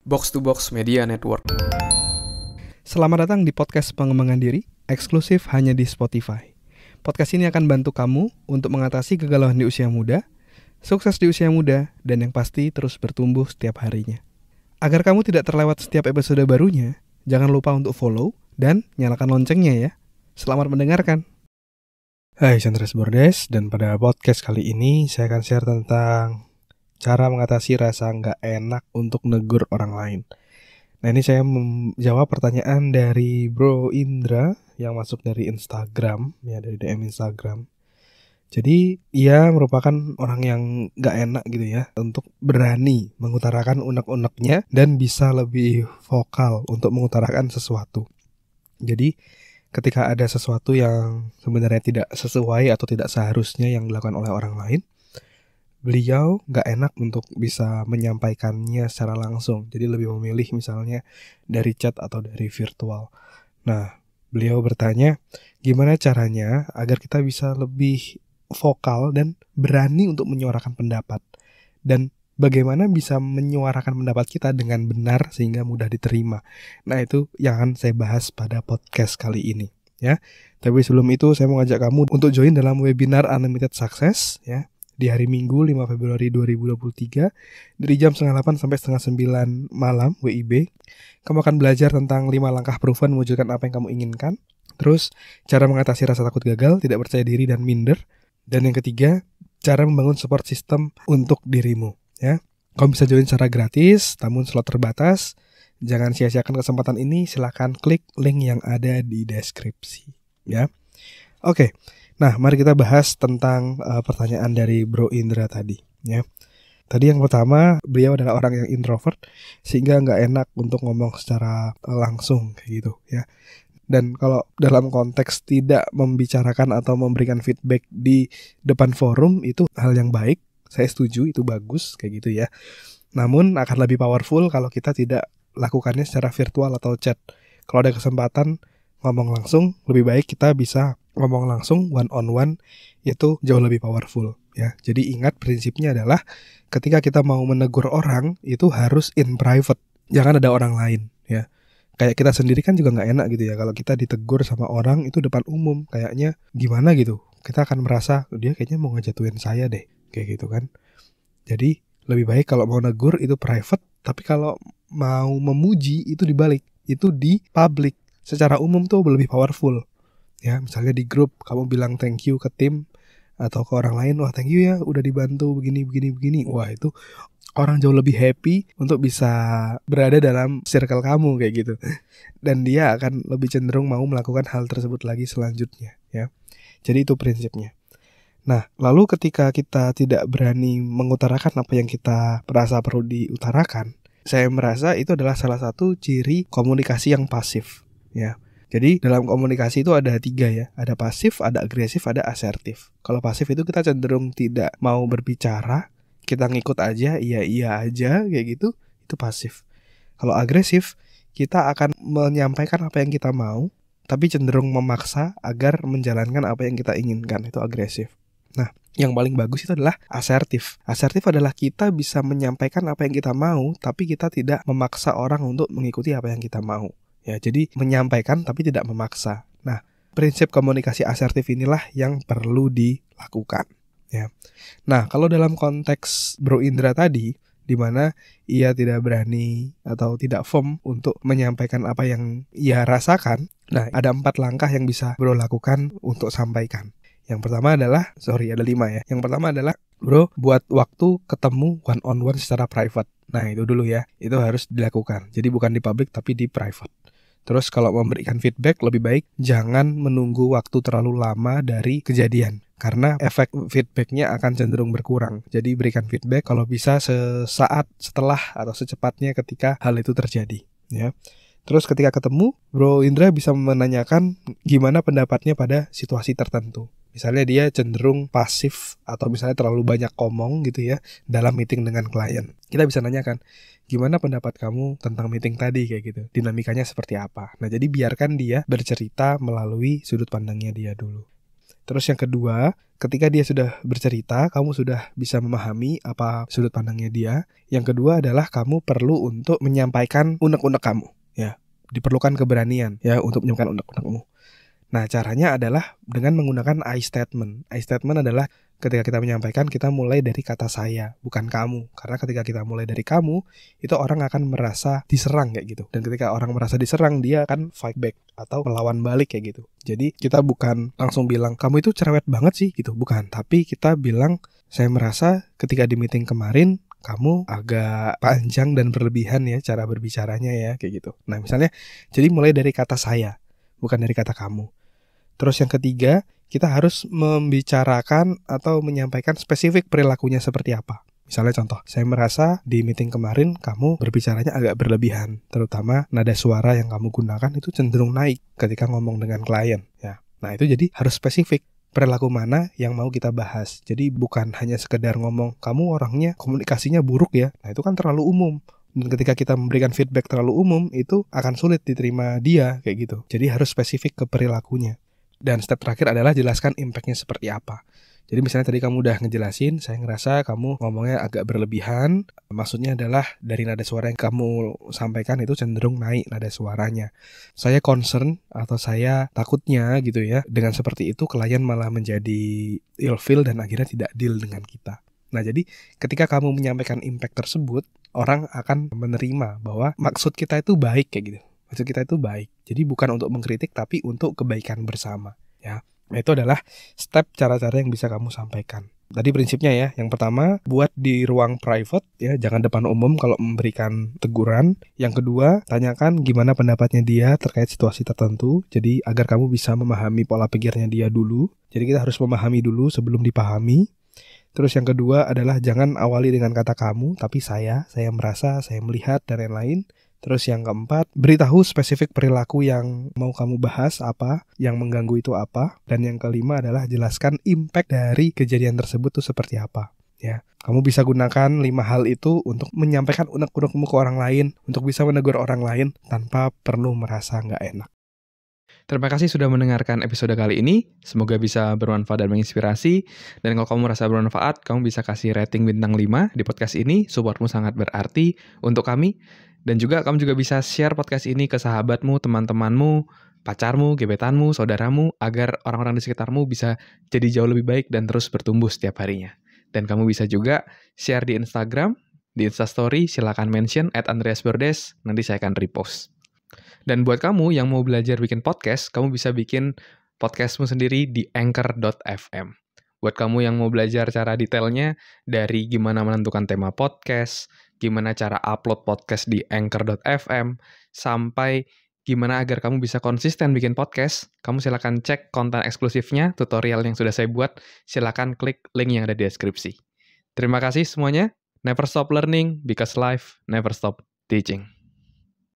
Box to Box Media Network. Selamat datang di podcast pengembangan diri, eksklusif hanya di Spotify. Podcast ini akan bantu kamu untuk mengatasi kegalauan di usia muda, sukses di usia muda, dan yang pasti terus bertumbuh setiap harinya. Agar kamu tidak terlewat setiap episode barunya, jangan lupa untuk follow dan nyalakan loncengnya ya. Selamat mendengarkan. Hai, Chandra Bordes, dan pada podcast kali ini saya akan share tentang cara mengatasi rasa nggak enak untuk negur orang lain. Nah, ini saya menjawab pertanyaan dari Bro Indra yang masuk dari Instagram, ya dari DM Instagram. Jadi ia merupakan orang yang nggak enak gitu ya, untuk berani mengutarakan unek-uneknya dan bisa lebih vokal untuk mengutarakan sesuatu. Jadi ketika ada sesuatu yang sebenarnya tidak sesuai atau tidak seharusnya yang dilakukan oleh orang lain, beliau gak enak untuk bisa menyampaikannya secara langsung. Jadi lebih memilih misalnya dari chat atau dari virtual. Nah, beliau bertanya, gimana caranya agar kita bisa lebih vokal dan berani untuk menyuarakan pendapat? Dan bagaimana bisa menyuarakan pendapat kita dengan benar sehingga mudah diterima? Nah, itu yang akan saya bahas pada podcast kali ini ya. Tapi sebelum itu saya mau ngajak kamu untuk join dalam webinar Unlimited Success ya, di hari Minggu 5 Februari 2023 dari jam 8:30 sampai 8:30 malam WIB. Kamu akan belajar tentang 5 langkah proven mewujudkan apa yang kamu inginkan. Terus cara mengatasi rasa takut gagal, tidak percaya diri dan minder. Dan yang ketiga, cara membangun support system untuk dirimu ya. Kamu bisa join secara gratis, namun slot terbatas. Jangan sia-siakan kesempatan ini, silakan klik link yang ada di deskripsi ya. Oke. Nah, mari kita bahas tentang pertanyaan dari Bro Indra tadi ya. Tadi yang pertama, beliau adalah orang yang introvert sehingga nggak enak untuk ngomong secara langsung kayak gitu ya. Dan kalau dalam konteks tidak membicarakan atau memberikan feedback di depan forum, itu hal yang baik. Saya setuju, itu bagus kayak gitu ya. Namun akan lebih powerful kalau kita tidak lakukannya secara virtual atau chat. Kalau ada kesempatan ngomong langsung, lebih baik kita bisa ngomong langsung one on one, itu jauh lebih powerful ya. Jadi ingat prinsipnya adalah ketika kita mau menegur orang itu harus in private, jangan ada orang lain ya. Kayak kita sendiri kan juga nggak enak gitu ya kalau kita ditegur sama orang itu depan umum, kayaknya gimana gitu. Kita akan merasa dia kayaknya mau ngejatuhin saya deh, kayak gitu kan. Jadi lebih baik kalau mau negur itu private, tapi kalau mau memuji itu dibalik, itu di public. Secara umum tuh lebih powerful. Ya, misalnya di grup kamu bilang thank you ke tim atau ke orang lain, wah thank you ya udah dibantu begini. Wah, itu orang jauh lebih happy untuk bisa berada dalam circle kamu kayak gitu. Dan dia akan lebih cenderung mau melakukan hal tersebut lagi selanjutnya ya. Jadi itu prinsipnya. Nah, lalu ketika kita tidak berani mengutarakan apa yang kita merasa perlu diutarakan, saya merasa itu adalah salah satu ciri komunikasi yang pasif ya. Jadi dalam komunikasi itu ada 3 ya, ada pasif, ada agresif, ada asertif. Kalau pasif itu kita cenderung tidak mau berbicara, kita ngikut aja, iya aja kayak gitu, itu pasif. Kalau agresif, kita akan menyampaikan apa yang kita mau, tapi cenderung memaksa agar menjalankan apa yang kita inginkan, itu agresif. Nah, yang paling bagus itu adalah asertif. Asertif adalah kita bisa menyampaikan apa yang kita mau, tapi kita tidak memaksa orang untuk mengikuti apa yang kita mau. Ya, jadi menyampaikan tapi tidak memaksa. Nah, prinsip komunikasi asertif inilah yang perlu dilakukan ya. Nah, kalau dalam konteks Bro Indra tadi, di mana ia tidak berani atau tidak firm untuk menyampaikan apa yang ia rasakan, nah ada 4 langkah yang bisa Bro lakukan untuk sampaikan. Yang pertama adalah, ada 5 ya. Yang pertama adalah Bro buat waktu ketemu one on one secara private. Nah, itu dulu ya. Itu harus dilakukan. Jadi bukan di public tapi di private. Terus kalau memberikan feedback lebih baik jangan menunggu waktu terlalu lama dari kejadian, karena efek feedbacknya akan cenderung berkurang. Jadi berikan feedback kalau bisa sesaat setelah atau secepatnya ketika hal itu terjadi ya. Terus ketika ketemu, Bro Indra bisa menanyakan gimana pendapatnya pada situasi tertentu. Misalnya dia cenderung pasif atau misalnya terlalu banyak ngomong gitu ya dalam meeting dengan klien. Kita bisa nanyakan, gimana pendapat kamu tentang meeting tadi kayak gitu? Dinamikanya seperti apa? Nah, jadi biarkan dia bercerita melalui sudut pandangnya dia dulu. Terus yang kedua, ketika dia sudah bercerita, kamu sudah bisa memahami apa sudut pandangnya dia. Yang kedua adalah kamu perlu untuk menyampaikan unek-unek kamu, ya. Diperlukan keberanian ya untuk menyampaikan unek-unekmu. Nah, caranya adalah dengan menggunakan I statement. I statement adalah ketika kita menyampaikan, kita mulai dari kata saya, bukan kamu. Karena ketika kita mulai dari kamu, itu orang akan merasa diserang kayak gitu. Dan ketika orang merasa diserang, dia akan fight back atau melawan balik kayak gitu. Jadi kita bukan langsung bilang, kamu itu cerewet banget sih gitu. Bukan, tapi kita bilang, saya merasa ketika di meeting kemarin, kamu agak panjang dan berlebihan ya cara berbicaranya ya kayak gitu. Nah, misalnya, jadi mulai dari kata saya, bukan dari kata kamu. Terus yang ketiga, kita harus membicarakan atau menyampaikan spesifik perilakunya seperti apa. Misalnya contoh, saya merasa di meeting kemarin kamu berbicaranya agak berlebihan, terutama nada suara yang kamu gunakan itu cenderung naik ketika ngomong dengan klien. Ya, nah itu jadi harus spesifik. Perilaku mana yang mau kita bahas. Jadi bukan hanya sekedar ngomong, kamu orangnya komunikasinya buruk ya. Nah itu kan terlalu umum. Dan ketika kita memberikan feedback terlalu umum, itu akan sulit diterima dia kayak gitu. Jadi harus spesifik ke perilakunya. Dan step terakhir adalah jelaskan impact-nya seperti apa. Jadi misalnya tadi kamu udah ngejelasin, saya ngerasa kamu ngomongnya agak berlebihan. Maksudnya adalah dari nada suara yang kamu sampaikan itu cenderung naik nada suaranya. Saya concern atau saya takutnya gitu ya, dengan seperti itu klien malah menjadi ilfeel dan akhirnya tidak deal dengan kita. Nah jadi ketika kamu menyampaikan impact tersebut, orang akan menerima bahwa maksud kita itu baik kayak gitu. Maksud kita itu baik. Jadi bukan untuk mengkritik tapi untuk kebaikan bersama, ya. Nah, itu adalah step cara-cara yang bisa kamu sampaikan. Tadi prinsipnya ya, yang pertama buat di ruang private ya, jangan depan umum kalau memberikan teguran. Yang kedua, tanyakan gimana pendapatnya dia terkait situasi tertentu. Jadi agar kamu bisa memahami pola pikirnya dia dulu. Jadi kita harus memahami dulu sebelum dipahami. Terus yang kedua adalah jangan awali dengan kata kamu, tapi saya merasa, saya melihat, dan lain-lain. Terus yang keempat, beritahu spesifik perilaku yang mau kamu bahas apa, yang mengganggu itu apa. Dan yang kelima adalah jelaskan impact dari kejadian tersebut itu seperti apa. Ya, kamu bisa gunakan 5 hal itu untuk menyampaikan unek-unekmu ke orang lain, untuk bisa menegur orang lain tanpa perlu merasa nggak enak. Terima kasih sudah mendengarkan episode kali ini. Semoga bisa bermanfaat dan menginspirasi. Dan kalau kamu merasa bermanfaat, kamu bisa kasih rating bintang 5 di podcast ini. Supportmu sangat berarti untuk kami. Dan juga kamu juga bisa share podcast ini ke sahabatmu, teman-temanmu, pacarmu, gebetanmu, saudaramu, agar orang-orang di sekitarmu bisa jadi jauh lebih baik dan terus bertumbuh setiap harinya. Dan kamu bisa juga share di Instagram, di Instastory, silakan mention @andreasberdes, nanti saya akan repost. Dan buat kamu yang mau belajar bikin podcast, kamu bisa bikin podcastmu sendiri di anchor.fm. Buat kamu yang mau belajar cara detailnya, dari gimana menentukan tema podcast, gimana cara upload podcast di anchor.fm, sampai gimana agar kamu bisa konsisten bikin podcast, kamu silakan cek konten eksklusifnya, tutorial yang sudah saya buat, silakan klik link yang ada di deskripsi. Terima kasih semuanya. Never stop learning, because life never stop teaching.